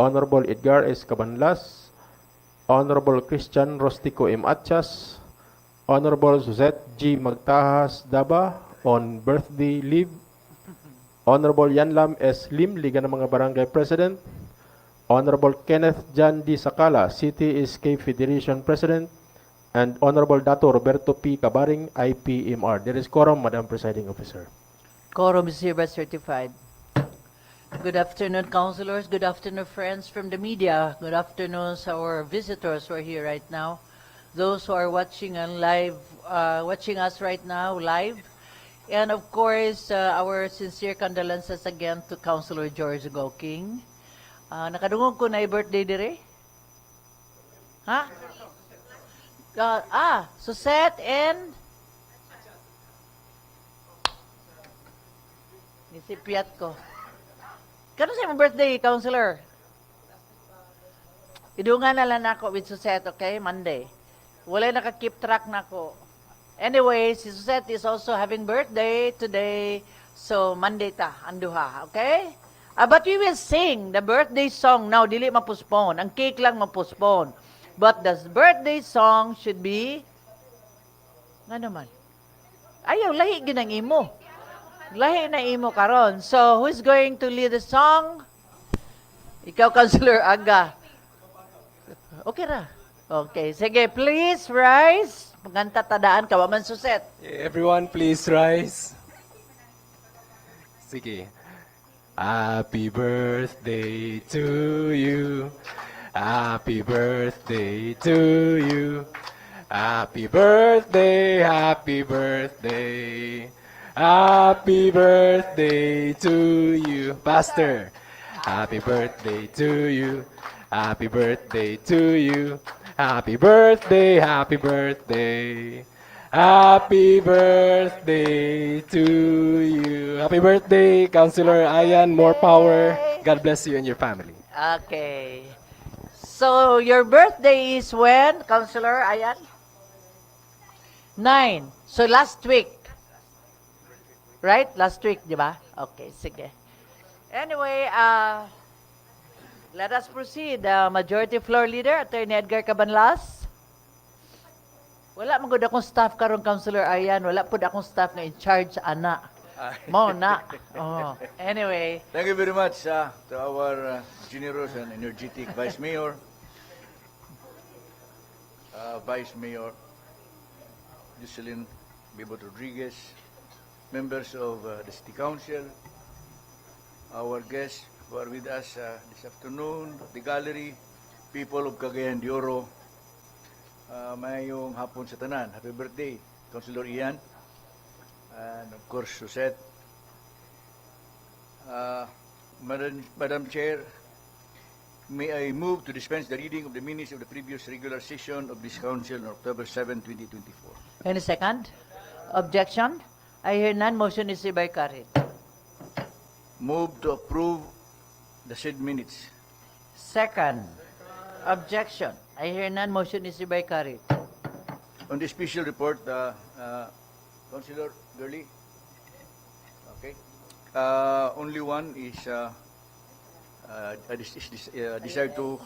Honorable Edgar S. Cabanlas, Honorable Christian Rostico M. Atchas, Honorable Suzette G. Magtahas Daba on birthday leave, Honorable Yanlam S. Lim, Liga ng mga Barangay President, Honorable Kenneth John D. Sakala, City SK Federation President, and Honorable Dato Roberto P. Cabaring, IPMR. There is quorum, Madam Presiding Officer. Quorum is hereby certified. Good afternoon, councilors. Good afternoon, friends from the media. Good afternoon to our visitors who are here right now. Those who are watching on live, watching us right now live, and of course, our sincere condolences again to Councilor George Goking. Nakadungog ko na birthday dire? Ha? Suzette and nisipiat ko. Kano sa imong birthday, Councilor? Idungan na lang ako with Suzette, okay? Monday. Wala naka-keep track na ako. Anyway, si Suzette is also having birthday today. So, Monday ta, anduha, okay? But we will sing the birthday song now. Dili ma-postpone. Ang cake lang ma-postpone. But the birthday song should be... Nga naman. Ayaw, lahi ginang imo. Lahi na imo karon. So, who is going to lead the song? Ikaw, Councilor Aga. Okay ra. Okay. Sige, please rise. Pagkanta tadaan ka, waman Suzette. Everyone, please rise. Sige. Happy birthday to you. Happy birthday to you. Happy birthday, happy birthday. Happy birthday to you, Pastor. Happy birthday to you. Happy birthday to you. Happy birthday, happy birthday. Happy birthday to you. Happy birthday, Councilor Ayan. More power. God bless you and your family. Okay. So, your birthday is when, Councilor Ayan? 9. So, last week. Right? Last week, di ba? Okay, sige. Anyway, let us proceed. Majority Floor Leader, Attorney Edgar Cabanlas. Wala magod akong staff karon, Councilor Ayan. Wala po akong staff na in charge, ana. Mo na. Oh. Anyway. Thank you very much to our generous and energetic Vice Mayor, Vice Mayor Jocelyn Bebot Rodriguez, members of the City Council, our guests who are with us this afternoon, the gallery, people of Cagayan de Oro, mayong hapon sa tanan. Happy birthday, Councilor Ian, and of course, Suzette. Madam Chair, may I move to dispense the reading of the minutes of the previous regular session of this Council on October 7, 2024. Any second? Objection? I hear none. Motion is hereby carried. Move to approve the said minutes. Second. Objection. I hear none. Motion is hereby carried. On the special report, Councilor Gurley. Okay. Only one is decided to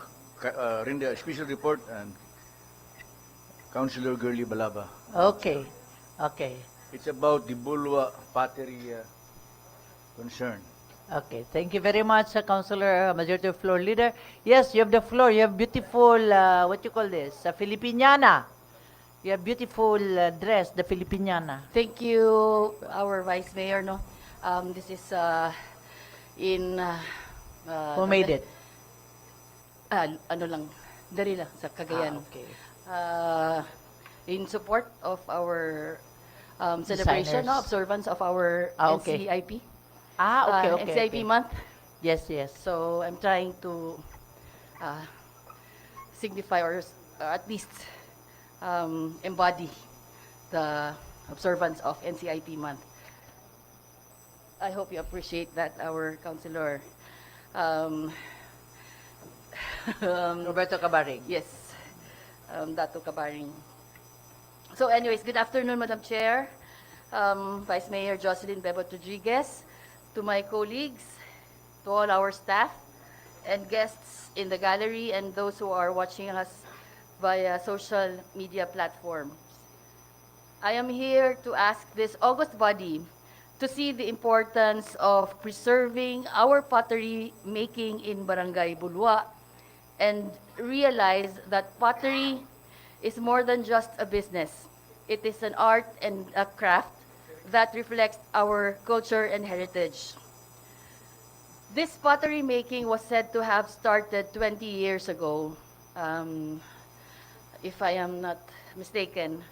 render a special report, and Councilor Gurley Balaba. Okay. Okay. It's about the Bulwa Pateri concern. Okay. Thank you very much, Councilor Majority Floor Leader. Yes, you have the floor. You have beautiful, what you call this? Filipiniana. You have beautiful dress, the Filipiniana. Thank you, our Vice Mayor. No, this is in. Who made it? Ano lang, dari lang sa Cagayan. Okay. In support of our celebration, Designers. observance of our Okay. NCIP. Okay, okay. NCIP okay. month. Yes, yes. So I'm trying to signify or at least embody the observance of NCIP month. I hope you appreciate that, our councilor. Roberto Cabaring. Yes, Dato Cabaring. So anyways, good afternoon, Madam Chair, Vice Mayor Jocelyn Bebot Rodriguez, to my colleagues, to all our staff, and guests in the gallery, and those who are watching us via social media platforms. I am here to ask this august body to see the importance of preserving our pottery making in Barangay Bulwa and realize that pottery is more than just a business. It is an art and a craft that reflects our culture and heritage. This pottery making was said to have started 20 years ago, um, if I am not mistaken,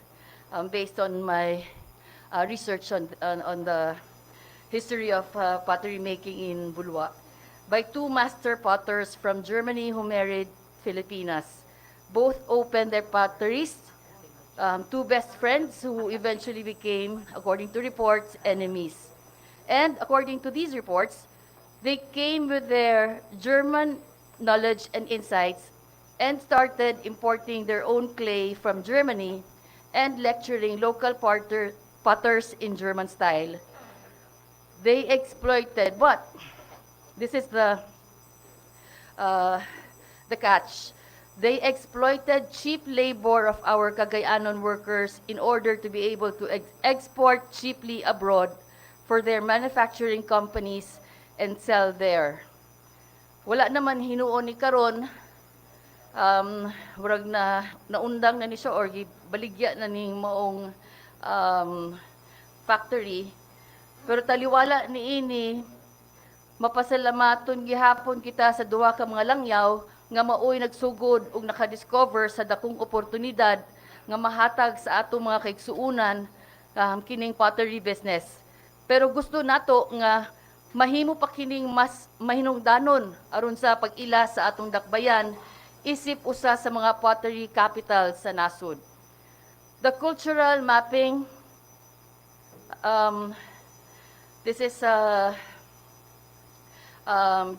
based on my research on the history of pottery making in Bulwa, by two master potters from Germany who married Filipinas. Both opened their potteries, two best friends who eventually became, according to reports, enemies. And according to these reports, they came with their German knowledge and insights and started importing their own clay from Germany and lecturing local potters in German style. They exploited, but this is uh, the catch. They exploited cheap labor of our Cagayanon workers in order to be able to export cheaply abroad for their manufacturing companies and sell there. Wala naman hinuon ni karon, murag na naundang na ni siya or baligya na ning maong factory. Pero taliwala ni ini, mapasalamaton gihapon kita sa duha ka mga langyaw nga maoy nagsugod ug nakadiscover sa dakong oportunidad nga mahatag sa atong mga kaigsuunan kining pottery business. Pero gusto nato nga mahimo pa kining mas mahinungdanon aron sa pag-ila sa atong dakbayan isip usa sa mga pottery capital sa nasod. The cultural mapping, this is a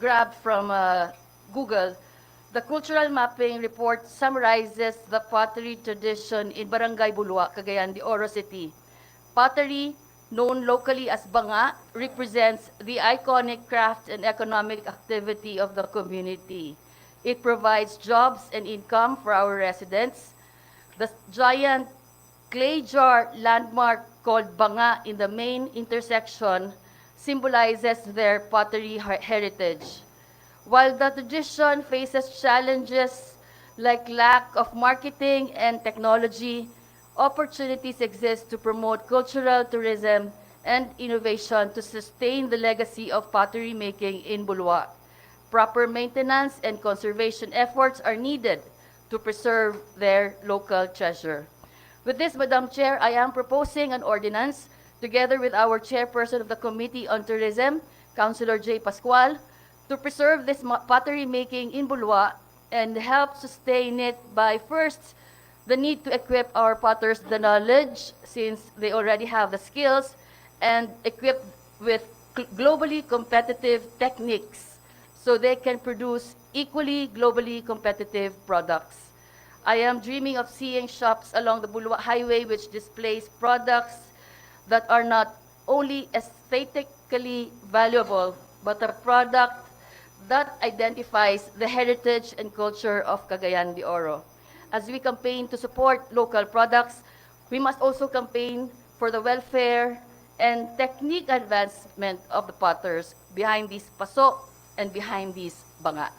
grab from Google. The cultural mapping report summarizes the pottery tradition in Barangay Bulwa, Cagayan de Oro City. Pottery, known locally as banga, represents the iconic craft and economic activity of the community. It provides jobs and income for our residents. The giant clay jar landmark called banga in the main intersection symbolizes their pottery heritage. While the tradition faces challenges like lack of marketing and technology, opportunities exist to promote cultural tourism and innovation to sustain the legacy of pottery making in Bulwa. Proper maintenance and conservation efforts are needed to preserve their local treasure. With this, Madam Chair, I am proposing an ordinance together with our chairperson of the Committee on Tourism, Councilor J. Pascual, to preserve this pottery making in Bulwa and help sustain it by first the need to equip our potters the knowledge since they already have the skills and equip with globally competitive techniques so they can produce equally globally competitive products. I am dreaming of seeing shops along the Bulwa Highway which displays products that are not only aesthetically valuable, but a product that identifies the heritage and culture of Cagayan de Oro. As we campaign to support local products, we must also campaign for the welfare and technique advancement of the potters behind these paso and behind these banga.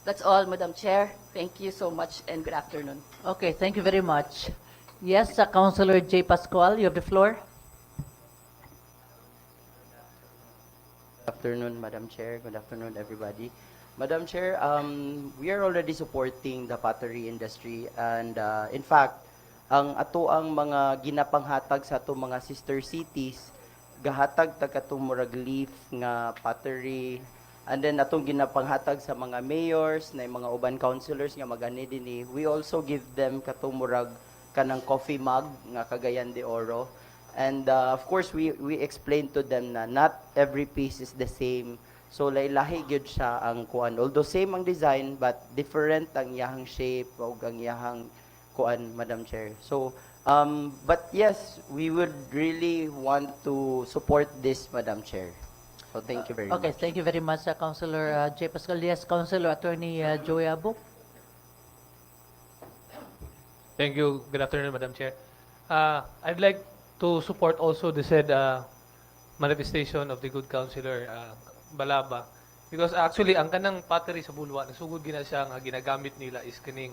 That's all, Madam Chair. Thank you so much and good afternoon. Okay, thank you very much. Yes, Councilor J. Pascual, you have the floor. Good afternoon, Madam Chair. Good afternoon, everybody. Madam Chair, we are already supporting the pottery industry and in fact, ang ato ang mga ginapanghatag sa ato mga sister cities, gahatag ta katong murag leaf nga pottery and then atong ginapanghatag sa mga mayors na mga uban councilors nga magani dinhi. We also give them katong murag kanang coffee mug nga Cagayan de Oro. And of course, we explain to them na not every piece is the same. So, lahi gyud siya ang kuan. Although same ang design, but different ang iyahang shape o ang iyahang kuan, Madam Chair. So, but yes, we would really want to support this, Madam Chair. So thank you very Okay, much. thank you very much, Councilor J. Pascal. Yes, Councilor Attorney Joey Abu. Thank you. Good afternoon, Madam Chair. I'd like to support also the said manifestation of the good councilor Balaba. Because actually, ang kanang pottery sa Bulwa, nasugod gina siya nga ginagamit nila is kining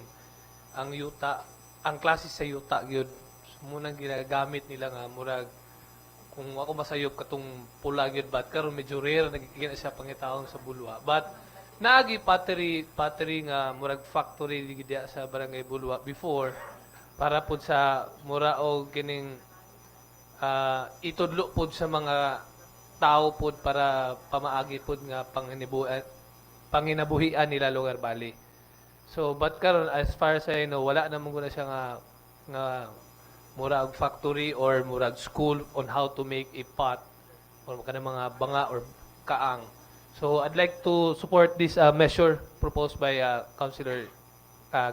ang yuta, ang klase sa yuta gyud. Munang ginagamit nila nga murag kung ako masayop katong pula gyud bat karon medyo rare nagigina siya pangitaon sa Bulwa. But naagi pottery nga murag factory diya sa barangay Bulwa before para pud sa mura og kining itudlo pod sa mga tao pod para pamaagi pod nga panginabuhian nila lugar bali. So but karon as far as I know wala na mong siya nga murag factory or murag school on how to make a pot or kanang mga banga or kaang. So I'd like to support this measure proposed by Councilor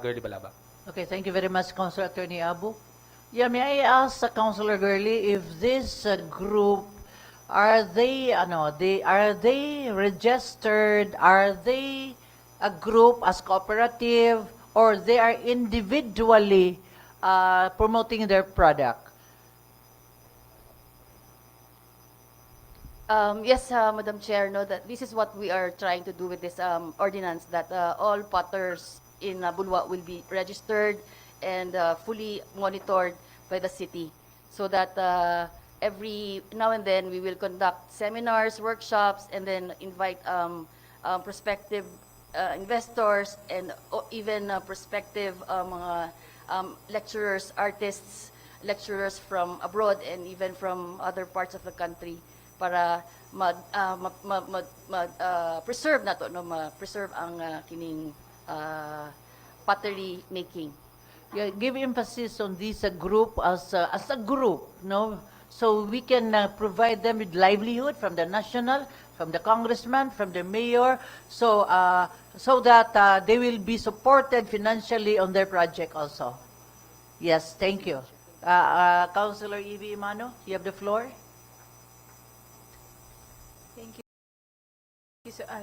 Girlie Balaba. Okay, thank you very much, Councilor Attorney Abu. Yeah, may I ask Councilor Gurley if this group are they registered? Are they a group as cooperative or they are individually promoting their product? Yes, Madam Chair, no, that this is what we are trying to do with this ordinance, that all potters in Bulwa will be registered and fully monitored by the city, so that every now and then we will conduct seminars, workshops, and then invite prospective investors and even prospective mga lecturers, artists, lecturers from abroad and even from other parts of the country para preserve nato no preserve ang kining pottery making. Yeah, give emphasis on this group as a group, no? So we can provide them with livelihood from the national, from the congressman, from the mayor, so so that they will be supported financially on their project also. Yes, thank you. Councilor Evie Imano, you have the floor.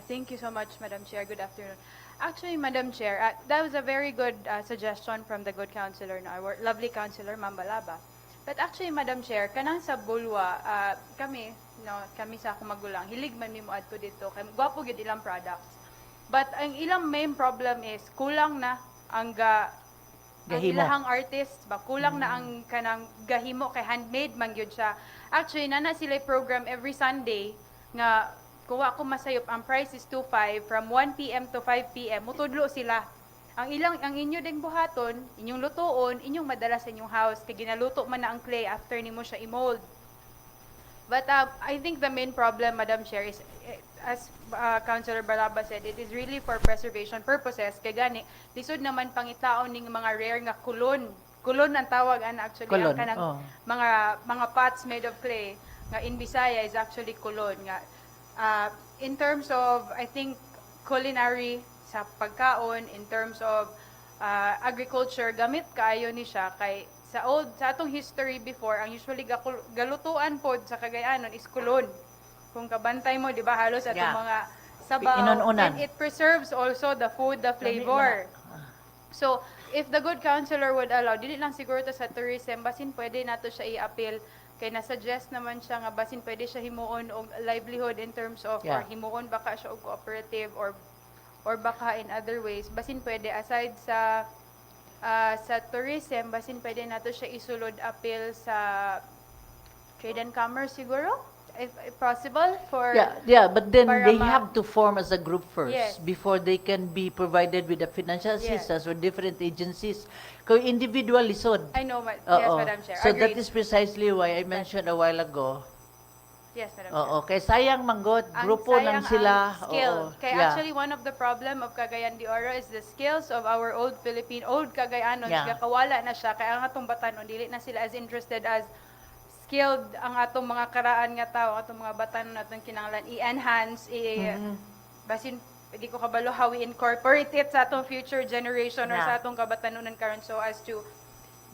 Thank you so much, Madam Chair. Good afternoon. Actually, Madam Chair, that was a very good suggestion from the good councilor, no, our lovely councilor, Ma'am Balaba. But actually, Madam Chair, kanang sa Bulwa, kami sa akong magulang, hilig man mi moadto dito, kay gwapo gyud ilang products. But ang ilang main problem is kulang na ang ang Gahimo. ilahang artist ba kulang na ang kanang gahimo kay handmade man gyud siya. Actually, nana sila program every Sunday nga kung ako masayop ang price is 2.5 from 1 PM to 5 PM mutudlo sila. Ang inyo ding buhaton, inyong lutoon, inyong madala sa inyong house kay ginaluto man na ang clay after nimo siya i-mold. But I think the main problem, Madam Chair, is as Councilor Balaba said, it is really for preservation purposes. Kay gani, lisod naman pangitaon ning mga rare nga kulon. Kulon ang tawag actually Kulon, ang kanang oh. mga pots made of clay nga in Bisaya is actually kulon nga. In terms of, I think, culinary sa pagkaon, in terms of agriculture, gamit kaayo ni siya kay sa atong history before, ang usually galutuan pod sa Cagayanon is kulon. Kung kabantay mo, di ba, halos atong Yeah. mga sabaw. Inununan. And it preserves also the food, the flavor. So, if the good councilor would allow, dili lang siguro to sa tourism, basin pwede nato siya i-appeal kay na-suggest naman siya nga basin pwede siya himuon og livelihood in terms of Yeah. or himuon baka siya og cooperative or baka in other ways basin pwede aside sa tourism basin pwede nato siya isulod appeal sa trade and commerce siguro if possible for Yeah, but then para they ma- have to form as a group first Yes. before they can be provided with the financial Yes. assistance or different agencies. Kung individual lisod. I know yes Oo. Madam Chair So that agreed. is precisely why I mentioned a while ago. Yes Madam Chair. Oo, kay sayang manggot, Ang grupo lang sayang sila. ang skill. Oo, Kaya yeah. actually one of the problem of Cagayan de Oro is the skills of our old Cagayanos. Yeah. Kaya kawala na siya. Kaya ang atong batanon, dili na sila as interested as skilled ang atong mga karaan nga tao, atong mga batanon atong kinahanglan i-enhance, basin di ko kabalo how we incorporate it sa atong future generation or Yeah. sa atong kabatanunan karon so as to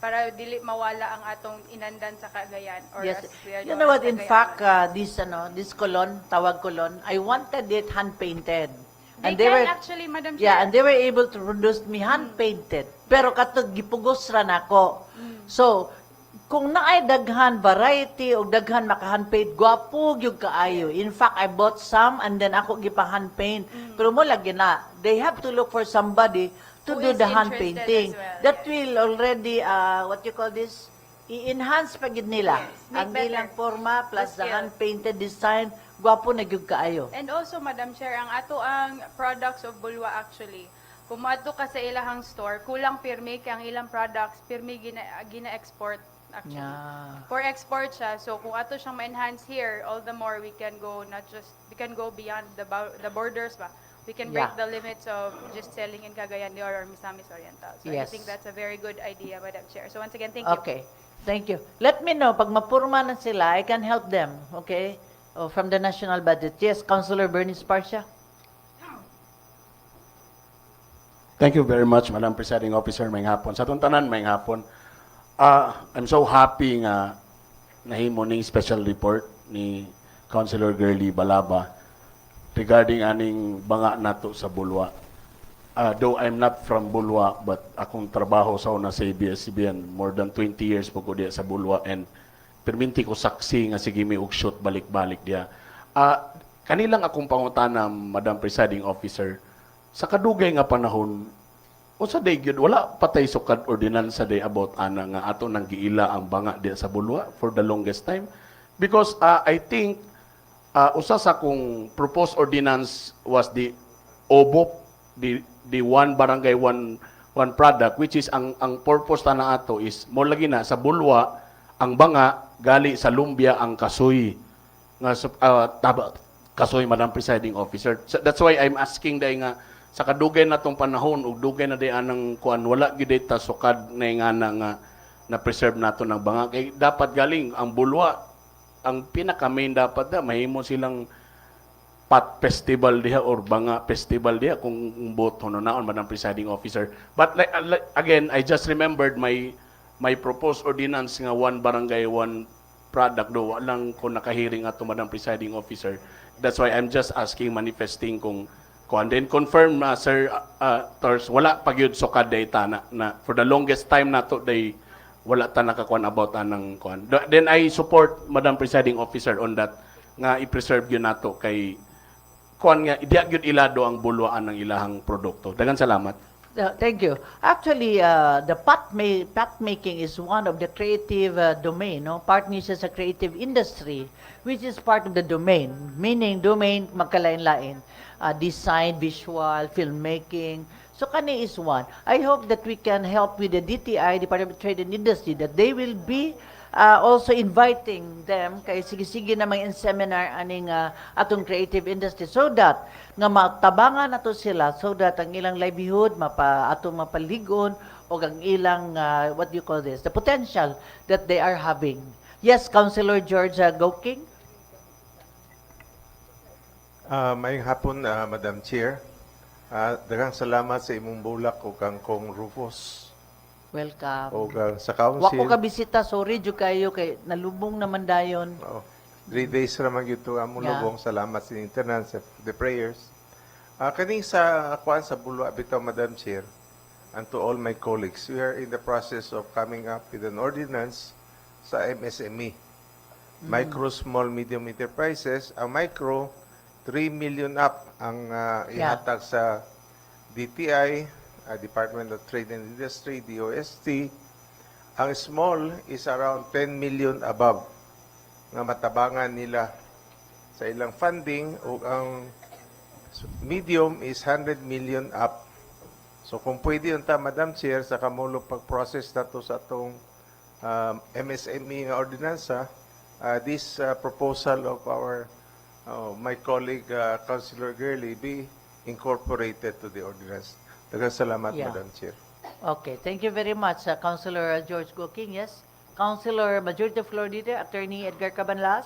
para dili mawala ang atong inandan sa Cagayan. Or Yes. as we are You known know as what, in Cagayan. fact, this colon, tawag colon, I wanted it hand-painted. They can actually, Madam Chair. Yeah, and they were able to produce me hand-painted. Pero katong gipugos ra nako. So, kung naay daghan variety o daghan maka-hand-paint, gwapo gyud kaayo. In fact, I bought some and then ako gipa-hand-paint. Pero mo lagi na, they have to look for somebody to Who do is the interested hand-painting. as well, That yes. will already, what you call this, i-enhance pa gid nila. Yes, make Ang better ilang forma plus the the skills. hand-painted design, gwapo na gyud kaayo. And also, Madam Chair, ang ato ang products of Bulwa actually, kung maadto ka sa ilahang store, kulang pirmi kay ang ilang products, pirmi gina-export actually. Yeah. For export siya, so kung ato siyang ma-enhance here, all the more we can go we can go beyond the borders ba. We can break Yeah. the limits of just selling in Cagayan de Oro or Misamis Oriental. So I Yes. think that's a very good idea, Madam Chair. So once again, thank you. Okay. Thank you. Let me know, pag mapurma na sila, I can help them, okay? From the national budget. Yes, Councilor Bernice Parcia. Thank you very much, Madam Presiding Officer, may hapon. Sa itong tanan, may hapon. I'm so happy nga nahimo ning special report ni Councilor Girly Balaba regarding aning banga nato sa Bulwa. Though I'm not from Bulwa, but akong trabaho sa una sa ABS-CBN, more than 20 years po ko diya sa Bulwa, and perminti ko saksi nga sige may ugshoot balik-balik diya. Kanilang akong pangutana, Madam Presiding Officer, sa kadugay nga panahon, o sa day gyud wala patay sukad ordinansa day about ana nga ato nang giila ang banga diya sa Bulwa for the longest time, because I think usa sa kong proposed ordinance was the OBOP, the one barangay one product, which is ang purpose ta na ato is mo lagi na sa Bulwa ang banga gali sa lumbia ang kasoy nga kasoy, Madam Presiding Officer. So that's why I'm asking day nga sa kadugay na tong panahon ug dugay na day anang kuan wala gid ta sukad na nga na preserve nato ng banga kay dapat galing ang Bulwa ang pinaka main dapat da mahimo silang pot festival diha or banga festival diha kung boto no naon, Madam Presiding Officer. But again, I just remembered my proposed ordinance nga one barangay one product do walang ko nakahiring ato, Madam Presiding Officer. That's why I'm just asking, manifesting kung and then confirm Sir Tors, wala pa gyud sukad data na for the longest time nato day wala ta nakakuan about anang kuan. Then I support, Madam Presiding Officer, on that nga i-preserve gyud nato kay kuan nga diya gyud ilado ang bulwaan ng ilahang produkto. Daghang salamat. Thank you. Actually, the pot making is one of the creative domain, no? Part niya sa creative industry, which is part of the domain. Meaning, domain, magkalain-lain. Design, visual, filmmaking. So, kani is one. I hope that we can help with the DTI, Department of Trade and Industry, that they will be also inviting them kay sige-sige na mga seminar aning atong creative industry so that nga matabangan nato sila so that ang ilang livelihood atong mapaligon o ang ilang what do you call this, the potential that they are having. Yes, Councilor George Goking. Mayong hapon, Madam Chair. Daghang salamat sa imong bulak o kang Rufus Welcome. o sa Wa ko council. ka bisita, sorry jud kayo kay nalubong naman dayon. 3 days raman gyud to among Yeah. lubong. Salamat sa internet sa the prayers. Kaning sa kuan sa Bulwa bitaw, Madam Chair, and to all my colleagues, we are in the process of coming up with an ordinance sa MSME. Micro, small, medium enterprises. Ang micro, 3 million up ang ihatag sa DTI, Department of Trade and Industry, DOST. Ang small is around 10 million above nga matabangan nila sa ilang funding, o ang medium is 100 million up. So kung pwede yun ta, Madam Chair, sa kamulo pag-process na to sa itong MSME nga ordinansa, this proposal of my colleague Councilor Girly be incorporated to the ordinance. Daghang salamat, Yeah. Madam Chair. Okay, thank you very much, Councilor George Goking. Yes, Councilor Majority Floor Leader, Attorney Edgar Cabanlas.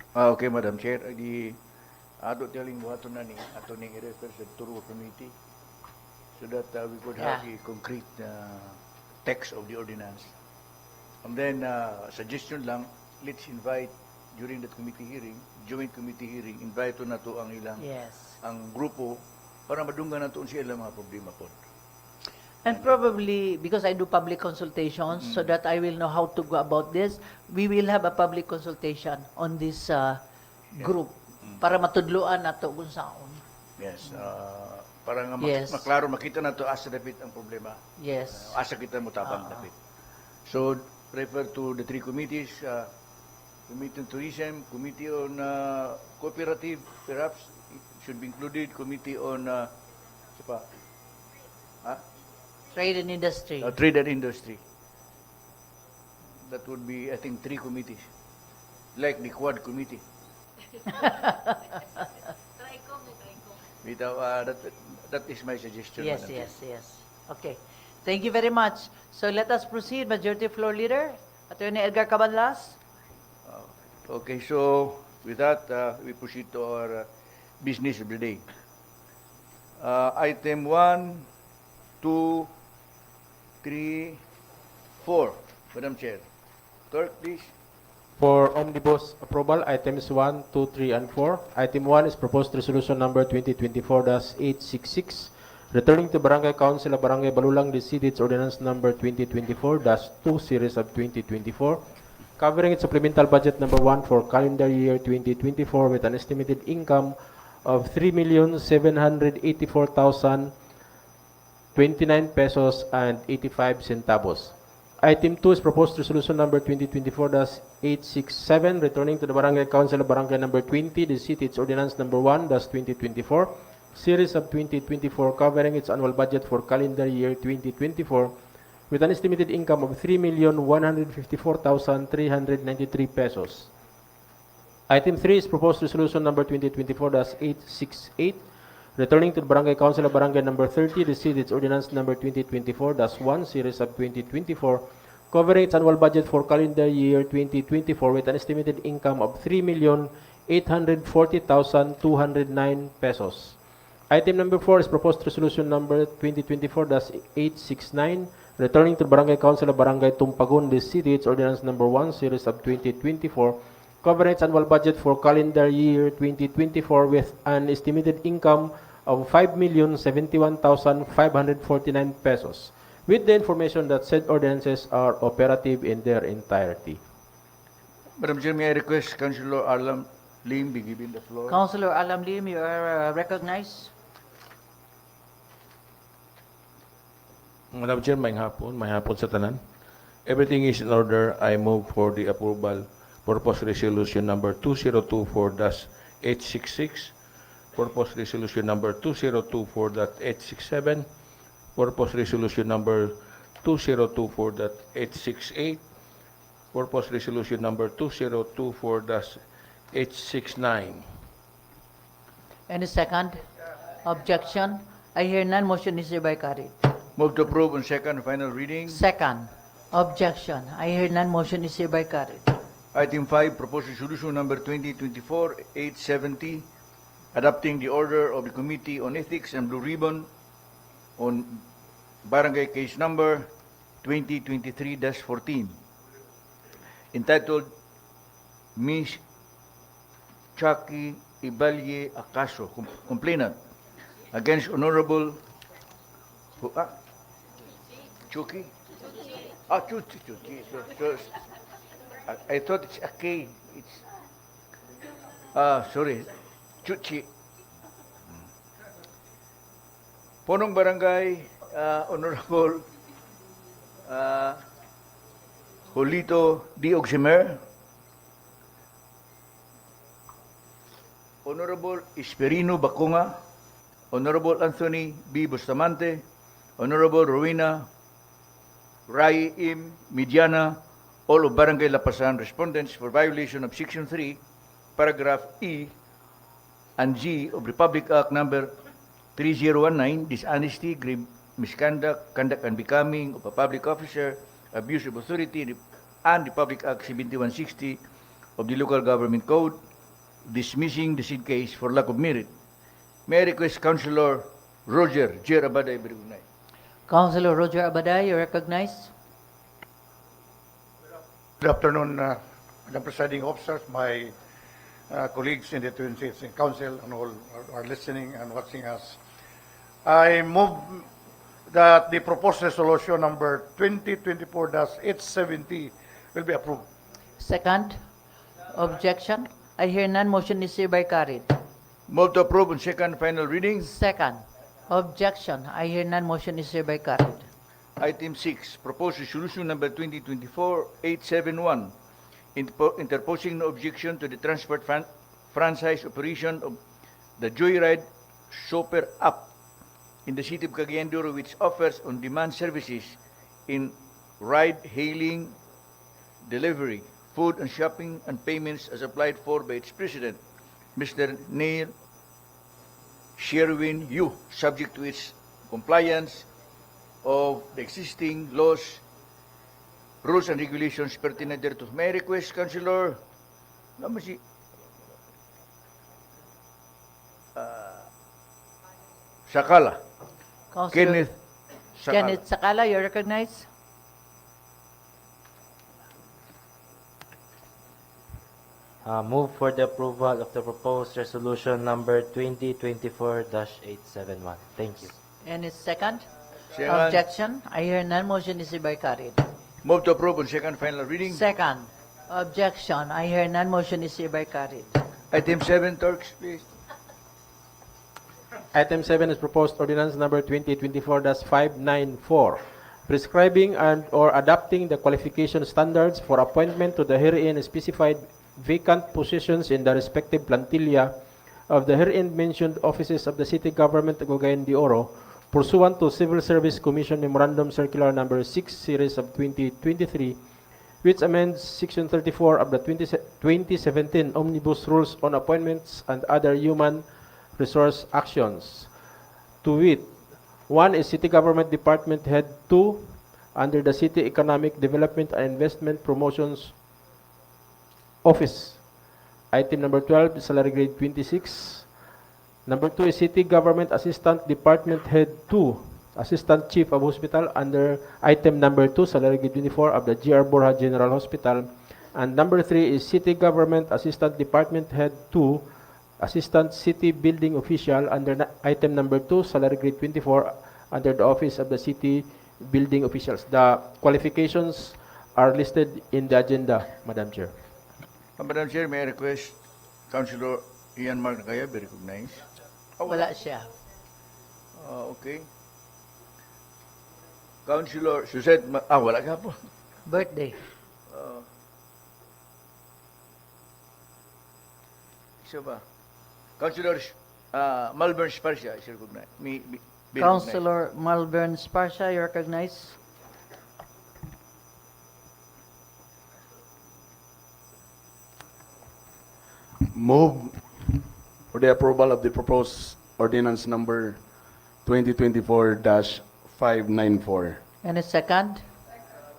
Okay, Madam Chair. Di ado telling mo ato na ni ato ning i-refer sa Turo Committee so that we could have a concrete text of the ordinance. And then, suggestion lang, let's invite during that committee hearing, joint committee hearing, invite to na to ang ilang Yes. ang grupo para madunggan na to siya ilang mga problema po. And probably, because I do public consultations, so that I will know how to go about this, we will have a public consultation on this group para matudluan na to kung saan. Yes. Para nga Yes. maklaro, makita na to asa dapit ang problema. Yes. Asa kita mo tapang dapit. So, refer to the three committees, Committee on Tourism, Committee on Cooperative, perhaps it should be included, Committee on isa pa? Trade and industry. Trade and Industry. That would be, I think, three committees. Like the Quad Committee. That is my suggestion. Yes, Madam Chair. yes, yes. Okay. Thank you very much. So let us proceed. Majority Floor Leader, Attorney Edgar Cabanlas. Okay, so with that, we proceed to our business of the day. Item 1, 2, 3, 4. Madam Chair. Clerk, please. For omnibus approval, items 1, 2, 3, and 4. Item 1 is proposed resolution number 2024-866, returning to Barangay Council of Barangay Balulang, the city its ordinance number 2024-2 series of 2024, covering its supplemental budget number 1 for calendar year 2024 with an estimated income of 3,784,029 pesos and 85 centavos. Item 2 is proposed resolution number 2024-867, returning to the Barangay Council of Barangay number 20, the city its ordinance number 1-2024, series of 2024, covering its annual budget for calendar year 2024 with an estimated income of 3,154,393 pesos. Item 3 is proposed resolution number 2024-868, returning to the Barangay Council of Barangay number 30, the city its ordinance number 2024-1, series of 2024, covering its annual budget for calendar year 2024 with an estimated income of 3,840,209 pesos. Item number 4 is proposed resolution number 2024-869, returning to the Barangay Council of Barangay Tumpagun, the city its ordinance number 1, series of 2024, covering its annual budget for calendar year 2024 with an estimated income of 5,071,549 pesos, with the information that said ordinances are operative in their entirety. Madam Chair, may I request Councilor Arlam Lim be given the floor? Councilor Alam Lim, you are recognized. Madam Chair, may hapon sa tanan. Everything is in order. I move for the approval purpose resolution number 2024-866, purpose resolution number 2024-867, purpose resolution number 2024-868, purpose resolution number 2024-869. Any second? Objection? I hear none. Motion is hereby carried. Move to approve on second and final reading. Second. Objection? I hear none. Motion is hereby carried. Item 5, proposed resolution number 2024-870, adopting the order of the Committee on Ethics and Blue Ribbon on barangay case number 2023-14, entitled Ms. Chucky Ibalye Acaso, complainant, against Honorable Chucky? Chuchi. So, I thought it's a K. It's sorry, Chuchi. Punong Barangay, Honorable Julito D. Oximer, Honorable Esperino Bacunga, Honorable Anthony B. Bustamante, Honorable Rowena Rai M. Midiana, all of Barangay Lapasan respondents for violation of Section 3, Paragraph E and G of Republic Act Number 3019, dishonesty, grave misconduct, conduct unbecoming of a public officer, abuse of authority, and the Public Act 7160 of the Local Government Code, dismissing the said case for lack of merit. May I request Councilor Roger Jer Abaday, be recognized. Councilor Roger Abaday, you recognize. Good afternoon, Madam Presiding Officers, my colleagues in the Twin Cities Council, and all are listening and watching us. I move that the proposed resolution number 2024-870 will be approved. Second. Objection. I hear none. Motion is hereby carried. Move to approve on second final reading. Second. Objection. I hear none. Motion is hereby carried. Item 6, proposed resolution number 2024-871, interposing no objection to the transport franchise operation of the Joyride Shopper app in the city of Cagayan de Oro, which offers on-demand services in ride-hailing, delivery, food and shopping and payments as applied for by its president, Mr. Neil Sherwin Yu, subject to its compliance of the existing laws, rules and regulations pertinent thereto. May I request, Councilor, naman si Sakala, Councilor Kenneth Sakala. Kenneth Sakala, you recognize. Move for the approval of the proposed resolution number 2024-871. Thank you. Any second? Second. Objection. I hear none. Motion is hereby carried. Move to approve on second final reading. Second. Objection. I hear none. Motion is hereby carried. Item 7, Turks, please. Item 7 is proposed ordinance number 2024-594, prescribing and or adopting the qualification standards for appointment to the herein specified vacant positions in the respective plantilla of the herein mentioned offices of the city government of Cagayan de Oro, pursuant to Civil Service Commission Memorandum Circular number 6 series of 2023, which amends Section 34 of the 2017 Omnibus Rules on Appointments and Other Human Resource Actions. To wit, 1 is City Government Department Head 2 under the City Economic Development and Investment Promotions Office. Item number 12 is salary grade 26. Number 2 is City Government Assistant Department Head 2, Assistant Chief of Hospital under item number 2, salary grade 24 of the GR Borja General Hospital. And number 3 is City Government Assistant Department Head 2, Assistant City Building Official under item number 2, salary grade 24 under the Office of the City Building Officials. The qualifications are listed in the agenda, Madam Chair. Madam Chair, may I request Councilor Ian Mark Nagaya be recognized? Wala siya. Okay. Councilor Suzette, wala ka po. Birthday. Isa ba? Councilor Malvern Sparcia is recognized. Be recognized. Councilor Malvern Sparsha, you recognize. Move for the approval of the proposed ordinance number 2024-594. Any second?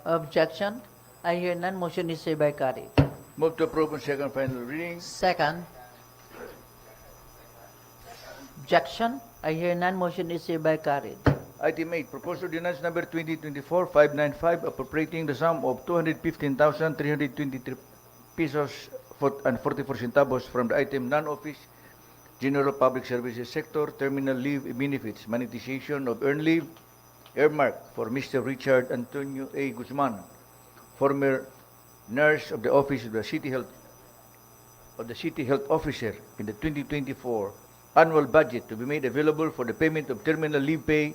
Objection? I hear none. Motion is hereby carried. Move to approve on second final reading. Second. Objection? I hear none. Motion is hereby carried. Item 8, proposed ordinance number 2024-595, appropriating the sum of 215,323 pesos and 44 centavos from the item non-office General Public Services Sector, Terminal Leave Benefits, monetization of earned leave, earmarked for Mr. Richard Antonio A. Guzman, former nurse of the Office of the City Health Officer in the 2024 annual budget to be made available for the payment of terminal leave pay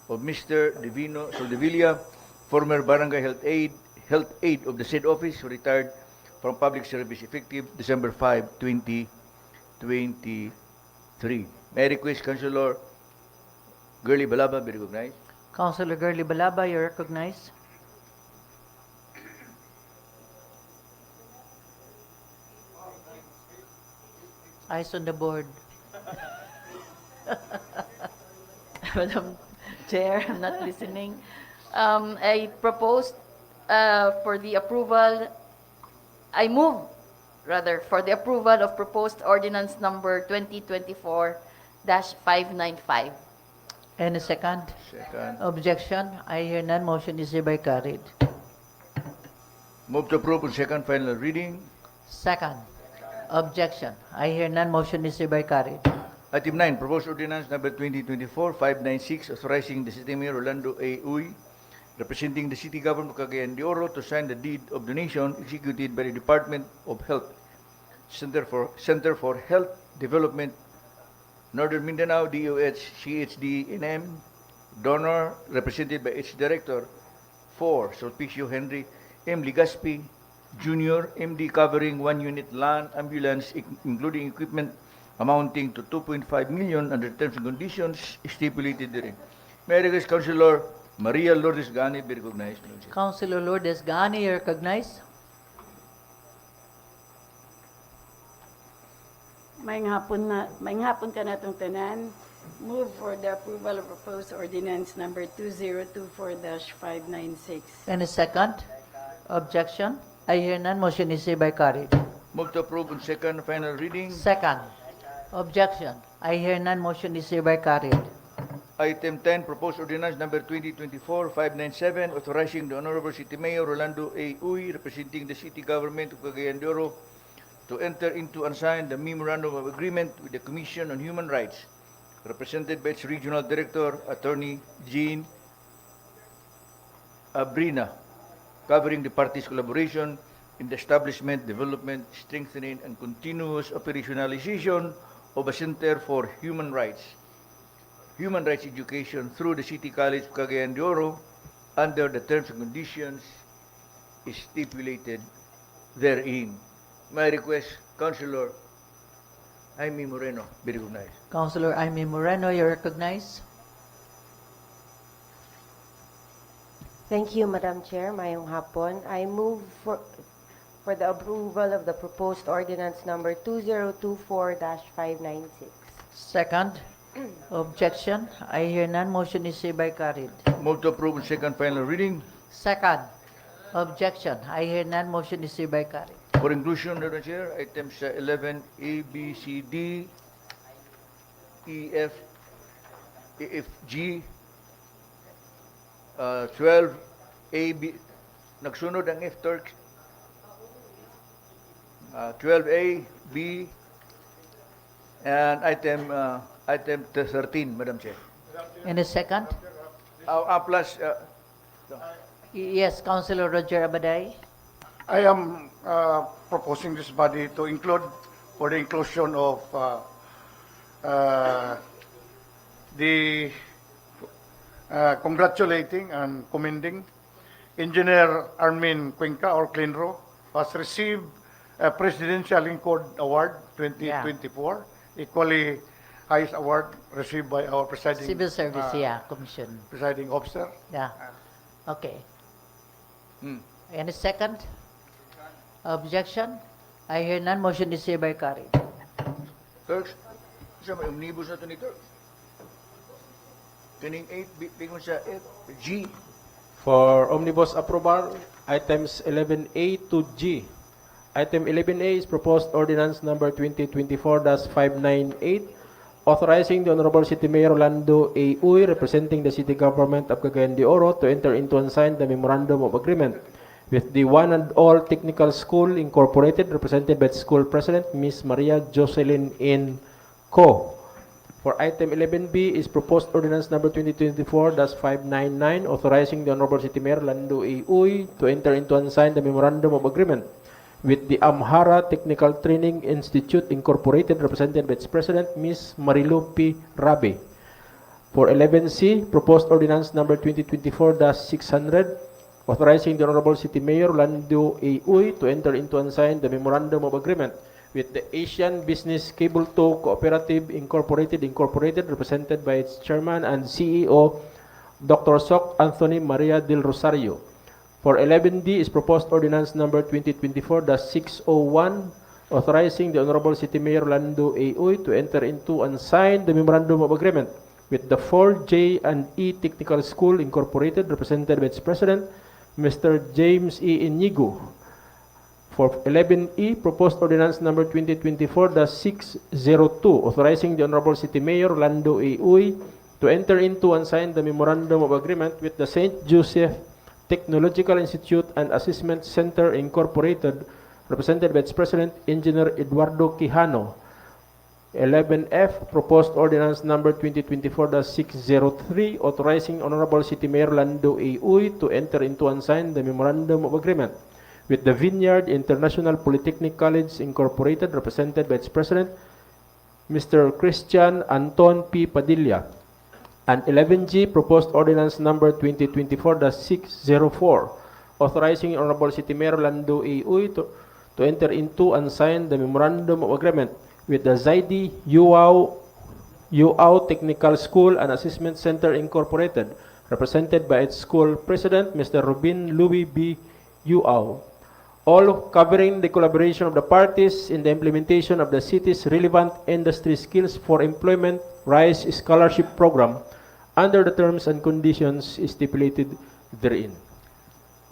of Mr. Divino Soldevilla, former Barangay Health Aide of the said office, who retired from public service effective December 5, 2023. May I request Councilor Girly Balaba be recognized? Councilor Girly Balaba, you recognize. Eyes on the board. Madam Chair, I'm not listening. I proposed for the approval, I move rather for the approval of proposed ordinance number 2024-595. Any second? Second. Objection? I hear none. Motion is hereby carried. Move to approve on second final reading. Second. Objection? I hear none. Motion is hereby carried. Item 9, proposed ordinance number 2024-596, authorizing the City Mayor Rolando A. Uy, representing the City Government of Cagayan de Oro, to sign the deed of donation executed by the Department of Health, Center for Health Development, Northern Mindanao, DOH, CHD-NM, donor, represented by its director, for Sulpicio Henry M. Ligaspi, Jr., MD, covering 1 unit land ambulance, including equipment amounting to 2.5 million under terms and conditions stipulated therein. May I request Councilor Maria Lourdes Gani be recognized. Councilor Lourdes Gani, you recognize. Maayong hapon ka natong tanan. Move for the approval of proposed ordinance number 2024-596. Any second? Objection? I hear none. Motion is hereby carried. Move to approve on second final reading. Second. Objection? I hear none. Motion is hereby carried. Item 10, proposed ordinance number 2024-597, authorizing the Honorable City Mayor Rolando A. Uy, representing the City Government of Cagayan de Oro, to enter into and sign the Memorandum of Agreement with the Commission on Human Rights, represented by its Regional Director, Attorney Jean Abrina, covering the parties' collaboration in the establishment, development, strengthening, and continuous operationalization of a Center for Human Rights Education through the City College of Cagayan de Oro under the terms and conditions stipulated therein. My request, Councilor Jaime Moreno be recognized. Councilor Jaime Moreno, you recognize. Thank you, Madam Chair. Mayong hapon. I move for the approval of the proposed ordinance number 2024-596. Second. Objection? I hear none. Motion is hereby carried. Move to approve on second final reading. Second. Objection? I hear none. Motion is hereby carried. For inclusion, Madam Chair, items 11 A, B, C, D, E, F, G, 12 A, B, nagsunod ang F, Turk. 12A, B, and item 13, Madam Chair. Any second? Plus, Yes, Councilor Roger Abaday. I am proposing this body to include, for the inclusion of the congratulating and commending Engineer Armin Cuenca or Clinro has received a Presidential Incord Award 2024, equally highest award received by our presiding Civil Service, Commission. presiding officer. Yeah. Okay. Any second? Objection? I hear none. Motion is hereby carried. Turks, siya may omnibus na ito ni Turks. Kaning 8, bingon sa F, G. For omnibus approval, items 11A to G. Item 11A is proposed ordinance number 2024-598, authorizing the Honorable City Mayor Rolando A. Uy, representing the City Government of Cagayan de Oro, to enter into and sign the Memorandum of Agreement with the One and All Technical School Incorporated, represented by its School President, Ms. Maria Jocelyn N. Co. For item 11B is proposed ordinance number 2024-599, authorizing the Honorable City Mayor Rolando A. Uy to enter into and sign the Memorandum of Agreement with the Amhara Technical Training Institute Incorporated, represented by its President, Ms. Marilu P. Rabe. For 11C, proposed ordinance number 2024-600, authorizing the Honorable City Mayor Rolando A. Uy to enter into and sign the Memorandum of Agreement with the Asian Business Cable Tow Cooperative Incorporated, represented by its Chairman and CEO, Dr. Sok Anthony Maria del Rosario. For 11D is proposed ordinance number 2024-601, authorizing the Honorable City Mayor Rolando A. Uy to enter into and sign the Memorandum of Agreement with the 4J&E Technical School Incorporated, represented by its President, Mr. James E. Inigo. For 11E, proposed ordinance number 2024-602, authorizing the Honorable City Mayor Rolando A. Uy to enter into and sign the Memorandum of Agreement with the St. Joseph Technological Institute and Assessment Center Incorporated, represented by its President, Engineer Eduardo Quijano. 11F, Proposed Ordinance Number 2024-603, authorizing Honorable City Mayor Lando A. Uy to enter into and sign the Memorandum of Agreement with the Vineyard International Polytechnic College Incorporated, represented by its President, Mr. Christian Anton P. Padilla. And 11G, Proposed Ordinance Number 2024-604, authorizing Honorable City Mayor Lando A. Uy to enter into and sign the Memorandum of Agreement with the Zaidi UAU Technical School and Assessment Center Incorporated, represented by its school president, Mr. Rubin Louis B. UAU, all covering the collaboration of the parties in the implementation of the city's relevant industry skills for employment RISE scholarship program under the terms and conditions stipulated therein.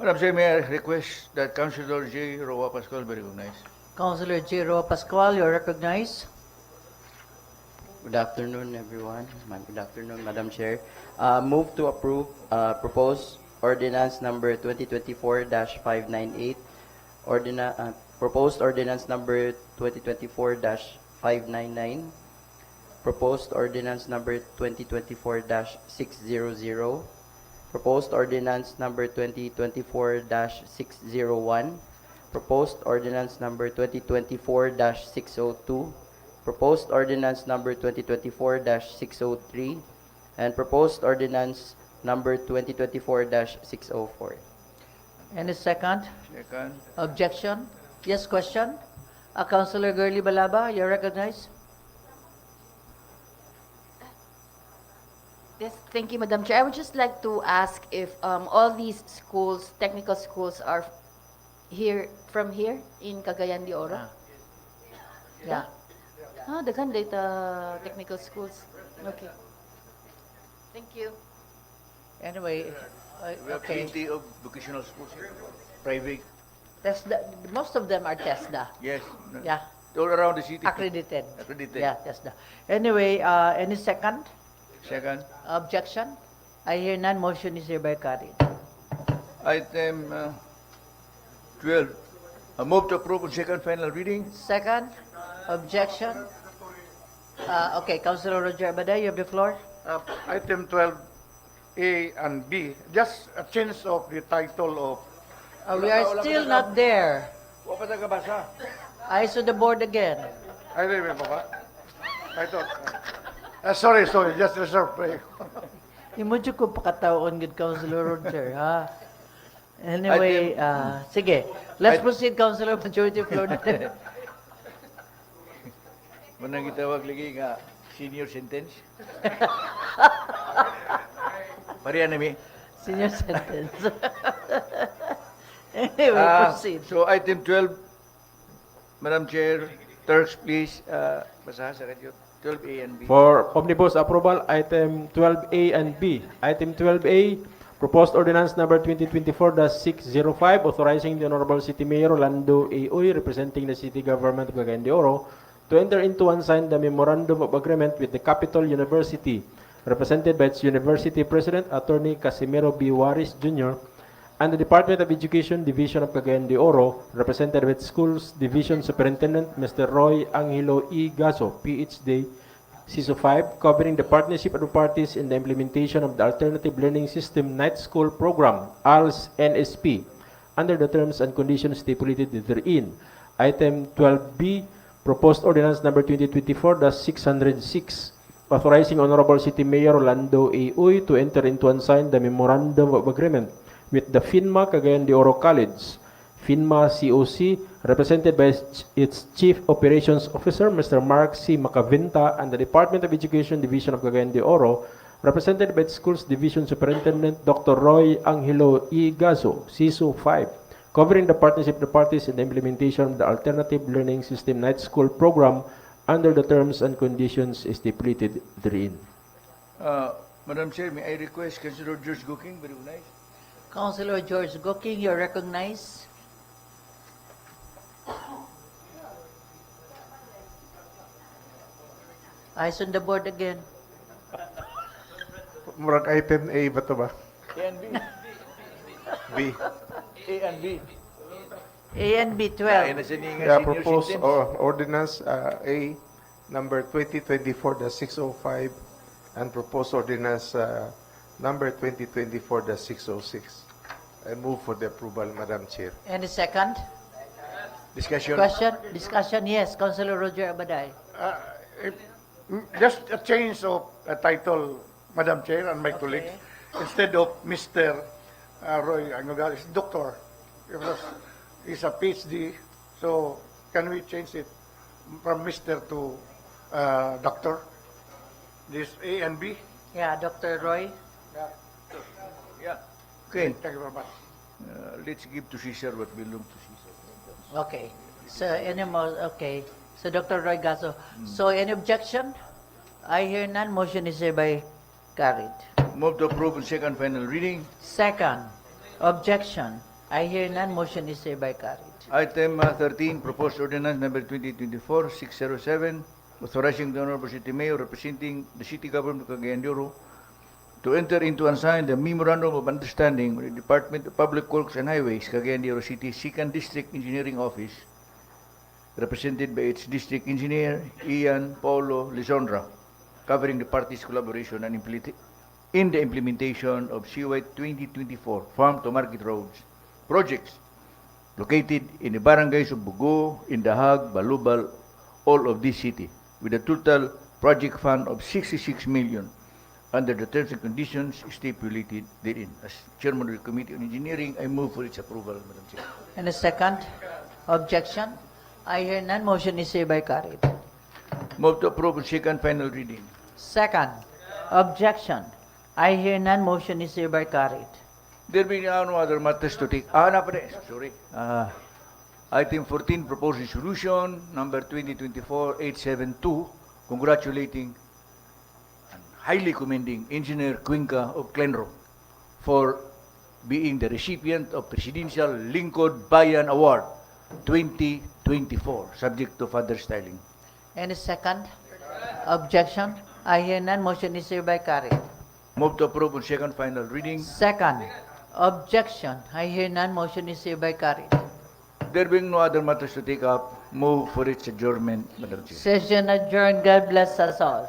Madam Chair, may I request that Councilor J. Roa Pascual be recognized? Councilor J. Roa Pascual, you're recognized. Good afternoon, everyone. Good afternoon, Madam Chair. Move to approve proposed ordinance number 2024-598, proposed ordinance number 2024-599, proposed ordinance number 2024-600, proposed ordinance number 2024-601, proposed ordinance number 2024-602, proposed ordinance number 2024-603, and proposed ordinance number 2024-604. Any second? Second. Objection? Yes, question? Councilor Girly Balaba, you're recognized. Yes, thank you, Madam Chair. I would just like to ask if all these schools, technical schools, are from here in Cagayan de Oro. Yeah. Daghan data technical schools. Okay. Thank you. Anyway, We have okay. plenty of vocational schools here. Private. TESDA, most of them are TESDA. Yes. Yeah. All around the city. Accredited. Accredited. Yeah, TESDA. Anyway, any second? Second. Objection? I hear none. Motion is hereby carried. Item 12. A move to approve on second final reading. Second? Objection? Okay, Councilor Roger Abaday, you have the floor. Item 12A and B, just a change of the title of. We are still not there. Wa pa taga basa. Eyes on the board again. I remember ba? I thought. Sorry, just reserve prayer. Imudyo ko pakataon good Councilor Roger, ha? Anyway, sige. Let's proceed, Councilor. Majority floor na. Manang gitawag lagi nga senior sentence. Pariyan nami. Senior sentence. Anyway, proceed. So item 12, Madam Chair, Turks, please, basahan sa kanyo. 12A and B. For omnibus approval, item 12A and B. Item 12A, proposed ordinance number 2024-605, authorizing the Honorable City Mayor Lando A. Uy, representing the city government of Cagayan de Oro, to enter into and sign the Memorandum of Agreement with the Capital University, represented by its University President, Attorney Casimiro B. Juarez Jr., and the Department of Education Division of Cagayan de Oro, represented by its Schools Division Superintendent, Mr. Roy Angelo E. Gaso, PhD, CISO 5, covering the partnership of the parties in the implementation of the Alternative Learning System Night School Program, ALS NSP, under the terms and conditions stipulated therein. Item 12B, Proposed Ordinance Number 2024-606, authorizing Honorable City Mayor Lando A. Uy to enter into and sign the Memorandum of Agreement with the FINMA Cagayan de Oro College, FINMA COC, represented by its Chief Operations Officer, Mr. Mark C. Macavinta, and the Department of Education Division of Cagayan de Oro, represented by its Schools Division Superintendent, Dr. Roy Angelo E. Gaso, CISO 5, covering the partnership of the parties in the implementation of the Alternative Learning System Night School Program under the terms and conditions stipulated therein. Madam Chair, may I request Councilor George Gooking be recognized? Councilor George Gooking, you're recognized. Eyes on the board again. Murag item A ba to ba? A and B. B. A and B. A and B, Ay, 12. nasa ni nga Yeah, senior proposed citizens. ordinance A number 2024-605 and proposed ordinance number 2024-606. I move for the approval, Madam Chair. Any second? Discussion. Discussion, yes. Councilor Roger Abaday. Just a change of title, Madam Chair and my colleagues. Instead of Mr. Roy Angogal, is Doctor. Because he's a PhD, so can we change it from Mr. to Doctor? This A and B? Yeah, Dr. Roy. Yeah. Okay. Thank you very much. Let's give to Caesar what belongs to Caesar. Okay. So, any more? Okay. So, Dr. Roy Gaso. So, any objection? I hear none. Motion is hereby carried. Move to approve on second final reading. Second, objection. I hear none. Motion is hereby carried. Item 13, proposed ordinance number 2024-607, authorizing the Honorable City Mayor representing the City Government of Cagayan de Oro to enter into and sign the Memorandum of Understanding with the Department of Public Works and Highways, Cagayan de Oro City 2nd District Engineering Office, represented by its District Engineer, Ian Paulo Lizondra, covering the parties' collaboration and in the implementation of CY 2024 Farm to Market Roads projects located in the barangays of Bugo, Indahag, Balubal, all of this city, with a total project fund of 66 million under the terms and conditions stipulated therein. As Chairman of the Committee on Engineering, I move for its approval, Madam Chair. And a second, objection. I hear none. Motion is hereby carried. Move to approve on second final reading. Second, objection. I hear none. Motion is hereby carried. There being no other matters to take. Sorry. Item 14, proposed resolution number 2024-872, congratulating and highly commending Engineer Cuenca of Clenro for being the recipient of Presidential Lingkod Bayan Award 2024, subject to further styling. Any second, objection. I hear none. Motion is hereby carried. Move to approve on second final reading. Second, objection. I hear none. Motion is hereby carried. There being no other matters to take up, move for its adjournment, Madam Chair. Session adjourned. God bless us all.